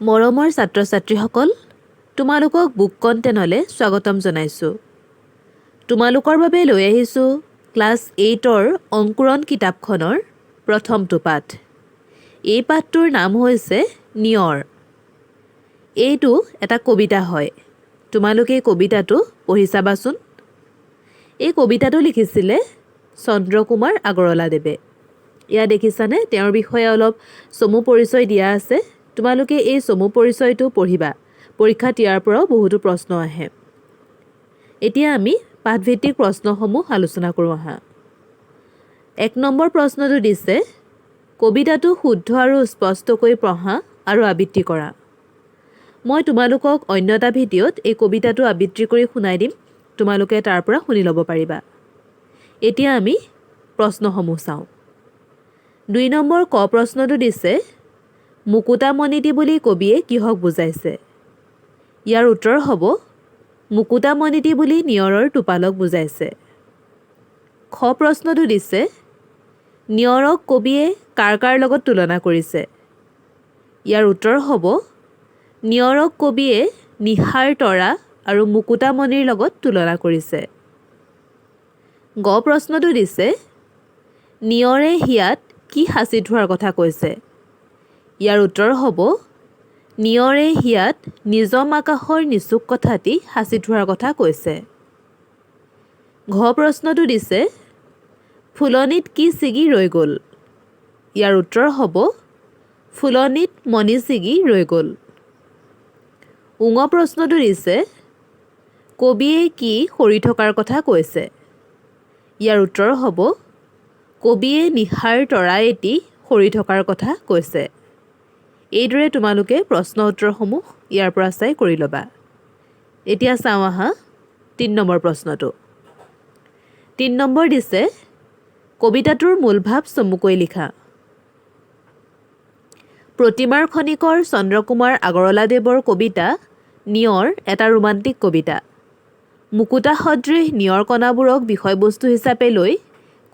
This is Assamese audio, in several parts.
মৰমৰ ছাত্ৰ ছাত্ৰীসকল, তোমালোকক বুক কণ্টেইনলৈ স্বাগতম জনাইছোঁ। তোমালোকৰ বাবে লৈ আহিছোঁ ক্লাছ 8ৰ অংকুৰণ কিতাপখনৰ প্ৰথমটো পাঠ। এই পাঠটোৰ নাম হৈছে নিয়ৰ। এইটো এটা কবিতা হয়। তোমালোকে এই কবিতাটো পঢ়ি চাবাচোন। এই কবিতাটো লিখিছিলে চন্দ্ৰকুমাৰ আগৰৱালাদেৱে। এয়া দেখিছানে, তেওঁৰ বিষয়ে অলপ চমু পৰিচয় দিয়া আছে। তোমালোকে এই চমু পৰিচয়টো পঢ়িবা। পৰীক্ষাত ইয়াৰ পৰাও বহুতো প্ৰশ্ন আহে। এতিয়া আমি পাঠভিত্তিক প্ৰশ্নসমূহ আলোচনা কৰোঁ আহা। 1 নম্বৰ প্ৰশ্নটো দিছে, কবিতাটো শুদ্ধ আৰু স্পষ্টকৈ পঢ়া আৰু আবৃত্তি কৰা। মই তোমালোকক অন্য এটা ভিডিঅ'ত এই কবিতাটো আবৃত্তি কৰি শুনাই দিম। তোমালোকে তাৰ পৰা শুনি ল'ব পাৰিবা। এতিয়া আমি প্ৰশ্নসমূহ চাওঁ। 2 নম্বৰ ক প্ৰশ্নটো দিছে, মুকুতামণিটি বুলি কবিয়ে কিহক বুজাইছে? ইয়াৰ উত্তৰ হ'ব, মুকুতামণিটি বুলি নিয়ৰৰ টোপালক বুজাইছে। খ প্ৰশ্নটো দিছে, নিয়ৰক কবিয়ে কাৰ কাৰ লগত তুলনা কৰিছে? ইয়াৰ উত্তৰ হ'ব, নিয়ৰক কবিয়ে নিশাৰ তৰা আৰু মুকুতামণিৰ লগত তুলনা কৰিছে। গ প্ৰশ্নটো দিছে, নিয়ৰে হিয়াত কি সাঁচি থোৱাৰ কথা কৈছে? ইয়াৰ উত্তৰ হ'ব, নিয়ৰে হিয়াত নিজম আকাশৰ নিচুক কথাটি সাঁচি থোৱাৰ কথা কৈছে। ঘ প্ৰশ্নটো দিছে, ফুলনিত কি ছিগি ৰৈ গ'ল? ইয়াৰ উত্তৰ হ'ব, ফুলনিত মণি ছিগি ৰৈ গ'ল। ঙ প্ৰশ্নটো দিছে, কবিয়ে কি সৰি থকাৰ কথা কৈছে? ইয়াৰ উত্তৰ হ'ব, কবিয়ে নিশাৰ তৰা এটি সৰি থকাৰ কথা কৈছে। এইদৰে তোমালোকে প্ৰশ্ন উত্তৰসমূহ ইয়াৰ পৰা চাই কৰি ল'বা। এতিয়া চাওঁ আহা 3 নম্বৰ প্ৰশ্নটো। 3 নম্বৰ দিছে, কবিতাটোৰ মূল ভাৱ চমুকৈ লিখা। প্ৰতিমাৰ খনিকৰ চন্দ্ৰকুমাৰ আগৰৱালাদেৱৰ কবিতা নিয়ৰ এটা ৰোমান্টিক কবিতা। মুকুতা সদৃশ নিয়ৰ কণাবোৰক বিষয়বস্তু হিচাপে লৈ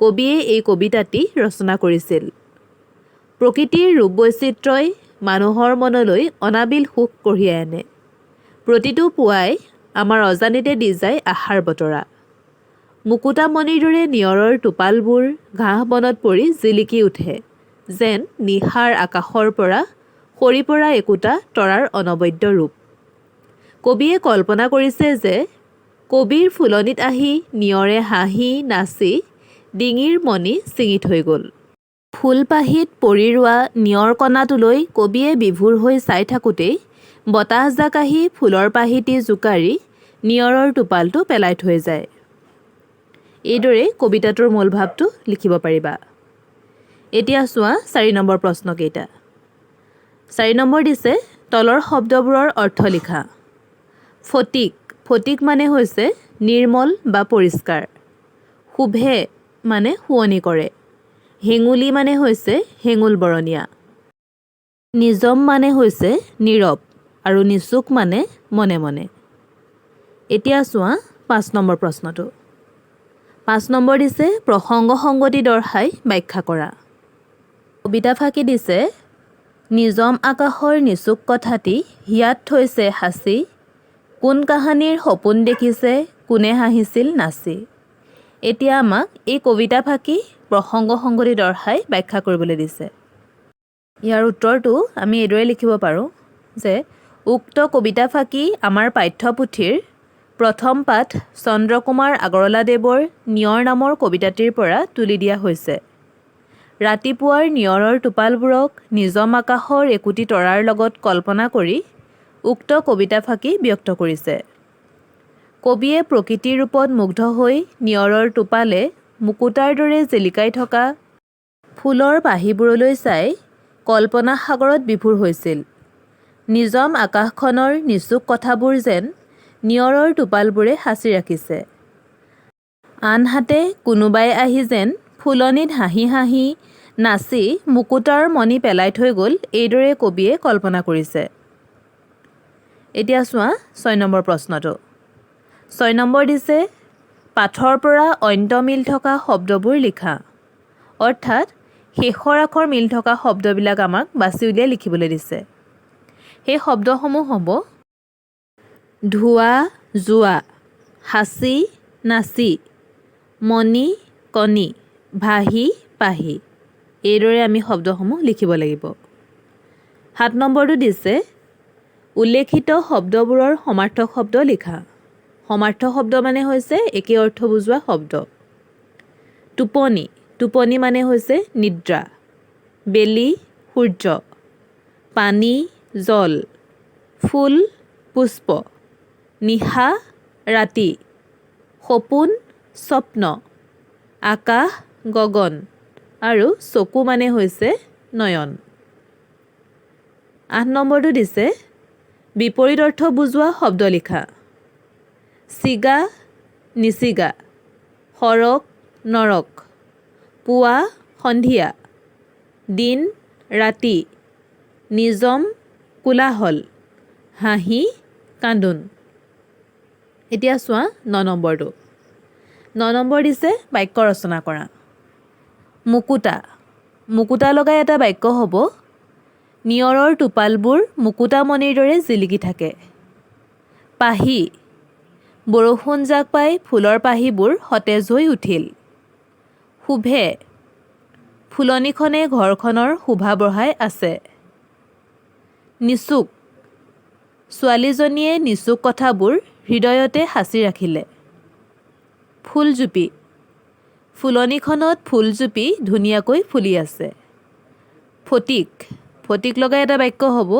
কবিয়ে এই কবিতাটি ৰচনা কৰিছিল। প্ৰকৃতিৰ ৰূপ বৈচিত্ৰ্যই মানুহৰ মনলৈ অনাবিল সুখ কঢ়িয়াই আনে। প্ৰতিটো পুৱাই আমাৰ অজানিতে দি যায় আশাৰ বতৰা। মুকুতামণিৰ দৰে নিয়ৰৰ টোপালবোৰ ঘাঁহ বনত পৰি জিলিকি উঠে, যেন নিশাৰ আকাশৰ পৰা সৰি পৰা একোটা তৰাৰ অনবদ্য ৰূপ। কবিয়ে কল্পনা কৰিছে যে কবিৰ ফুলনিত আহি নিয়ৰে হাঁহি নাচি ডিঙিৰ মণি ছিঙি থৈ গ'ল। ফুলপাহিত পৰি ৰোৱা নিয়ৰ কণাটোলৈ কবিয়ে বিভোৰ হৈ চাই থাকোঁতেই বতাহজাক আহি ফুলৰ পাহিটি জোকাৰি নিয়ৰৰ টোপালটো পেলাই থৈ যায়। এইদৰে কবিতাটোৰ মূল ভাৱটো লিখিব পাৰিবা। এতিয়া চোৱা 4 নম্বৰ প্ৰশ্নকেইটা। 4 নম্বৰ দিছে, তলৰ শব্দবোৰৰ অৰ্থ লিখা। ফটিক, ফটিক মানে হৈছে নিৰ্মল বা পৰিষ্কাৰ। শুভে মানে শুৱনি কৰে। হেঙুলি মানে হৈছে হেঙুল বৰণীয়া। নিজম মানে হৈছে নীৰৱ আৰু নিচুক মানে মনে মনে। এতিয়া চোৱা 5 নম্বৰ প্ৰশ্নটো। 5 নম্বৰ দিছে, প্ৰসংগ সংগতি দৰ্শাই ব্যাখ্যা কৰা। কবিতা ফাঁকি দিছে, নিজম আকাশৰ নিচুক কথাটি হিয়াত থৈছে সাঁচি, কোন কাহানিৰ সপোন দেখিছে কোনে হাঁহিছিল নাচি। এতিয়া আমাক এই কবিতা ফাঁকি প্ৰসংগ সংগতি দৰ্শাই ব্যাখ্যা কৰিবলৈ দিছে। ইয়াৰ উত্তৰটো আমি এইদৰে লিখিব পাৰোঁ যে, উক্ত কবিতা ফাঁকি আমাৰ পাঠ্যপুথিৰ প্ৰথম পাঠ চন্দ্ৰকুমাৰ আগৰৱালাদেৱৰ নিয়ৰ নামৰ কবিতাটিৰ পৰা তুলি দিয়া হৈছে। ৰাতিপুৱাৰ নিয়ৰৰ টোপালবোৰক নিজম আকাশৰ একোটি তৰাৰ লগত কল্পনা কৰি উক্ত কবিতা ফাঁকি ব্যক্ত কৰিছে। কবিয়ে প্ৰকৃতিৰ ৰূপত মুগ্ধ হৈ নিয়ৰৰ টোপালে মুকুতাৰ দৰে জিলিকাই থকা ফুলৰ পাহিবোৰলৈ চাই কল্পনা সাগৰত বিভোৰ হৈছিল। নিজম আকাশখনৰ নিচুক কথাবোৰ যেন নিয়ৰৰ টোপালবোৰে সাঁচি ৰাখিছে। আনহাতে কোনোবাই আহি যেন ফুলনিত হাঁহি হাঁহি নাচি মুকুতাৰ মণি পেলাই থৈ গ'ল, এইদৰে কবিয়ে কল্পনা কৰিছে। এতিয়া চোৱা 6 নম্বৰ প্ৰশ্নটো। 6 নম্বৰ দিছে, পাঠৰ পৰা অন্ত মিল থকা শব্দবোৰ লিখা। অৰ্থাৎ শেষৰ আখৰ মিল থকা শব্দবিলাক আমাক বাছি উলিয়াই লিখিবলৈ দিছে। সেই শব্দসমূহ হ'ব ধোৱা যোৱা, সাঁচি নাচি, মণি কণী, ভাহি পাহি। এইদৰে আমি শব্দসমূহ লিখিব লাগিব। 7 নম্বৰটো দিছে উল্লেখিত শব্দবোৰৰ সমাৰ্থক শব্দ লিখা। সমাৰ্থক শব্দ মানে হৈছে একে অৰ্থ বুজোৱা শব্দ। টোপনি, টোপনি মানে হৈছে নিদ্ৰা। বেলি সূৰ্য, পানী জল, ফুল পুষ্প, নিশা ৰাতি, সপোন স্বপ্ন, আকাশ গগন আৰু চকু মানে হৈছে নয়ন। 8 নম্বৰটো দিছে বিপৰীত অৰ্থ বুজোৱা শব্দ লিখা। চিগা নিচিগা, সৰক নৰক, পুৱা সন্ধিয়া, দিন ৰাতি, নিজম কোলাহল, হাঁহি কান্দোন। এতিয়া চোৱা 9 নম্বৰটো। 9 নম্বৰ দিছে বাক্য ৰচনা কৰা। মুকুতা, মুকুতা লগাই এটা বাক্য হ'ব নিয়ৰৰ টোপালবোৰ মুকুতামণিৰ দৰে জিলিকি থাকে। পাহি, বৰষুণ জাক পাই ফুলৰ পাহিবোৰ সতেজ হৈ উঠিল। শুভে, ফুলনিখনে ঘৰখনৰ শোভা বঢ়াই আছে। নিচুক, ছোৱালীজনীয়ে নিচুক কথাবোৰ হৃদয়তে সাঁচি ৰাখিলে। ফুলজুপি, ফুলনিখনত ফুলজুপি ধুনীয়াকৈ ফুলি আছে। ফটিক, ফটিক লগাই এটা বাক্য হ'ব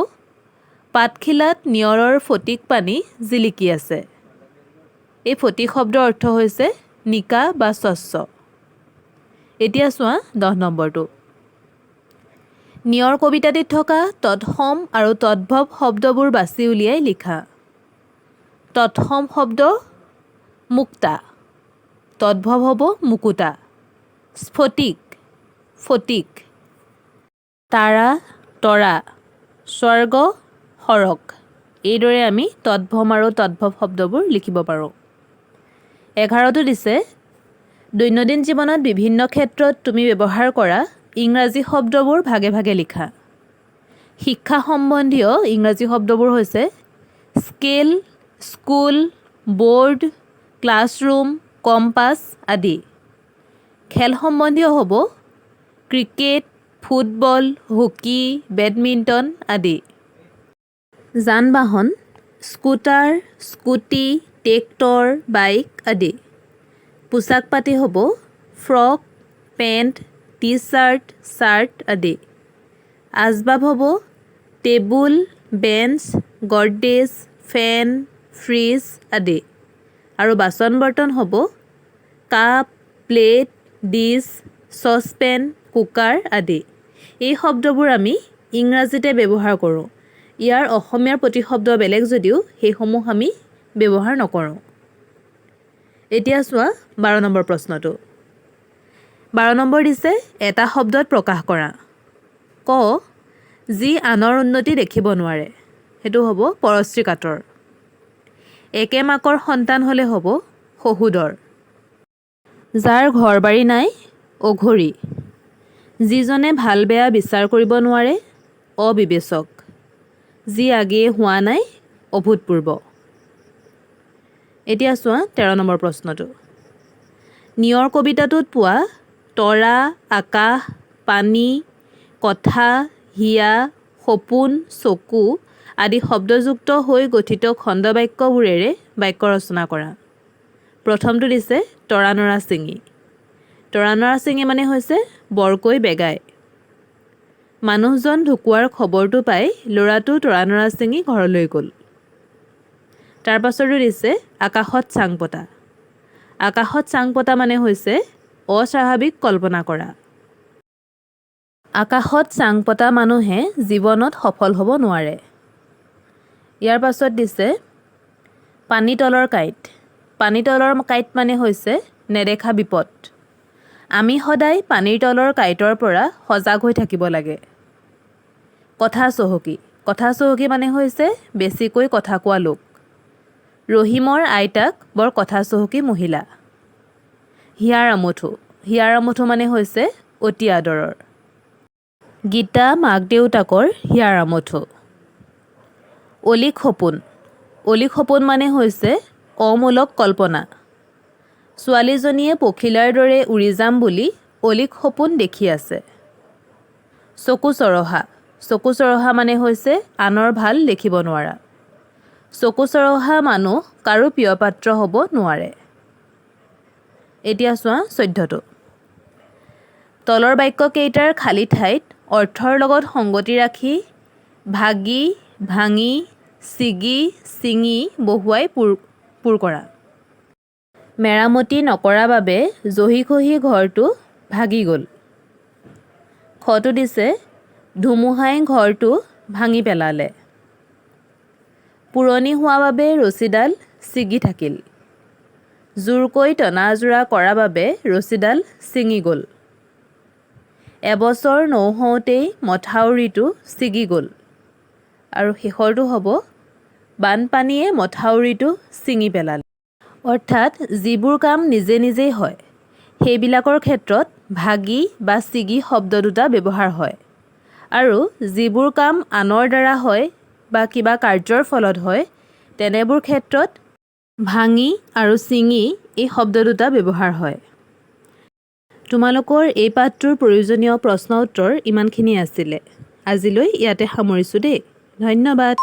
পাতখিলাত নিয়ৰৰ ফটিক পানী জিলিকি আছে। এই ফটিক শব্দৰ অৰ্থ হৈছে নিকা বা স্বচ্ছ। এতিয়া চোৱা 10 নম্বৰটো। নিয়ৰ কবিতাটিত থকা তৎসম আৰু তদ্ভৱ শব্দবোৰ বাছি উলিয়াই লিখা। তৎসম শব্দ মুক্তা, তদ্ভৱ হ'ব মুকুতা। স্ফটিক ফটিক, তাৰা তৰা, স্বৰ্গ সৰগ। এইদৰে আমি তদ্ভম আৰু তদ্ভৱ শব্দবোৰ লিখিব পাৰোঁ। 11টো দিছে দৈনন্দিন জীৱনত বিভিন্ন ক্ষেত্ৰত তুমি ব্যৱহাৰ কৰা ইংৰাজী শব্দবোৰ ভাগে ভাগে লিখা। শিক্ষা সম্বন্ধীয় ইংৰাজী শব্দবোৰ হৈছে scale, school, board, classroom, compass আদি। খেল সম্বন্ধীয় হ'ব ক্ৰিকেট, ফুটবল, হকী, বেডমিণ্টন আদি। যান বাহন স্কুটাৰ, স্কুটি, ট্ৰেক্টৰ, বাইক আদি। পোচাক পাতি হ'ব frock, pant, T shirt, shirt আদি। আচবাব হ'ব table, bench, Godrej, fan, fridge আদি। আৰু বাচন বৰ্তন হ'ব cup, plate, dish, saucepan, cooker আদি। এই শব্দবোৰ আমি ইংৰাজীতে ব্যৱহাৰ কৰোঁ। ইয়াৰ অসমীয়াৰ প্ৰতিশব্দ বেলেগ যদিও সেইসমূহ আমি ব্যৱহাৰ নকৰোঁ। এতিয়া চোৱা 12 নম্বৰ প্ৰশ্নটো। 12 নম্বৰ দিছে এটা শব্দত প্ৰকাশ কৰা। ক যি আনৰ উন্নতি দেখিব নোৱাৰে। সেইটো হ'ব পৰশ্ৰী কাতৰ। একে মাকৰ সন্তান হ'লে হ'ব শহুধৰ। যাৰ ঘৰ বাৰী নাই অঘৰী। যিজনে ভাল বেয়া বিচাৰ কৰিব নোৱাৰে অবিবেচক। যি আগেয়ে হোৱা নাই অভূতপূৰ্ব। এতিয়া চোৱা 13 নম্বৰ প্ৰশ্নটো। নিয়ৰ কবিতাটোত পোৱা তৰা, আকাশ, পানী, কথা, হিয়া, সপোন, চকু আদি শব্দযুক্ত হৈ গঠিত খণ্ডবাক্যবোৰেৰে বাক্য ৰচনা কৰা। প্ৰথমটো দিছে তৰা নৰা ছিঙি। তৰা নৰা ছিঙি মানে হৈছে বৰকৈ বেগাই। মানুহজন ঢুকুৱাৰ খবৰটো পাই ল'ৰাটো তৰা নৰা ছিঙি ঘৰলৈ গ'ল। তাৰ পাছতো দিছে আকাশত চাং পতা। আকাশত চাং পতা মানে হৈছে অস্বাভাৱিক কল্পনা কৰা। আকাশত চাং পতা মানুহে জীৱনত সফল হ'ব নোৱাৰে। ইয়াৰ পাছত দিছে পানীতলৰ কাঁইট। পানীতলৰ কাঁইট মানে হৈছে নেদেখা বিপদ। আমি সদায় পানীৰ তলৰ কাঁইটৰ পৰা সজাগ হৈ থাকিব লাগে। কথা চহকী। কথা চহকী মানে হৈছে বেছিকৈ কথা কোৱা লোক। ৰহিমৰ আইতাক বৰ কথা চহকী মহিলা। হিয়াৰ আমঠু। হিয়াৰ আমঠু মানে হৈছে অতি আদৰৰ। গীতা মাক দেউতাকৰ হিয়াৰ আমঠু। অলিক সপোন। অলিক সপোন মানে হৈছে অমূলক কল্পনা। ছোৱালীজনীয়ে পখিলাৰ দৰে উৰি যাম বুলি অলিক সপোন দেখি আছে। চকু চৰহা। চকু চৰহা মানে হৈছে আনৰ ভাল দেখিব নোৱাৰা। চকু চৰহা মানুহ কাৰো প্ৰিয়পাত্ৰ হ'ব নোৱাৰে। এতিয়া চোৱা 14টো। তলৰ বাক্যকেইটাৰ খালী ঠাইত অৰ্থৰ লগত সংগতি ৰাখি ভাগি, ভাঙি, ছিগি, ছিঙি বহুৱাই পূৰ কৰা। মেৰামতি নকৰা বাবে জহি খহি ঘৰটো ভাগি গ'ল। খটো দিছে ধুমুহাই ঘৰটো ভাঙি পেলালে। পুৰণি হোৱা বাবে ৰছীডাল ছিগি থাকিল। জোৰকৈ টনা আজোৰা কৰা বাবে ৰছীডাল ছিঙি গ'ল। এবছৰ নৌহওঁতেই মথাউৰিটো ছিগি গ'ল। আৰু শেষৰটো হ'ব বানপানীয়ে মথাউৰিটো ছিঙি পেলালে। অৰ্থাৎ যিবোৰ কাম নিজে নিজেই হয় সেইবিলাকৰ ক্ষেত্ৰত ভাগি বা ছিগি শব্দ দুটা ব্যৱহাৰ হয়। আৰু যিবোৰ কাম আনৰ দ্বাৰা হয় বা কিবা কাৰ্যৰ ফলত হয় তেনেবোৰ ক্ষেত্ৰত ভাঙি আৰু ছিঙি এই শব্দ দুটা ব্যৱহাৰ হয়। তোমালোকৰ এই পাঠটোৰ প্ৰয়োজনীয় প্ৰশ্ন উত্তৰ ইমানখিনি আছিলে। আজিলৈ ইয়াতে সামৰিছোঁ দেই। ধন্যবাদ।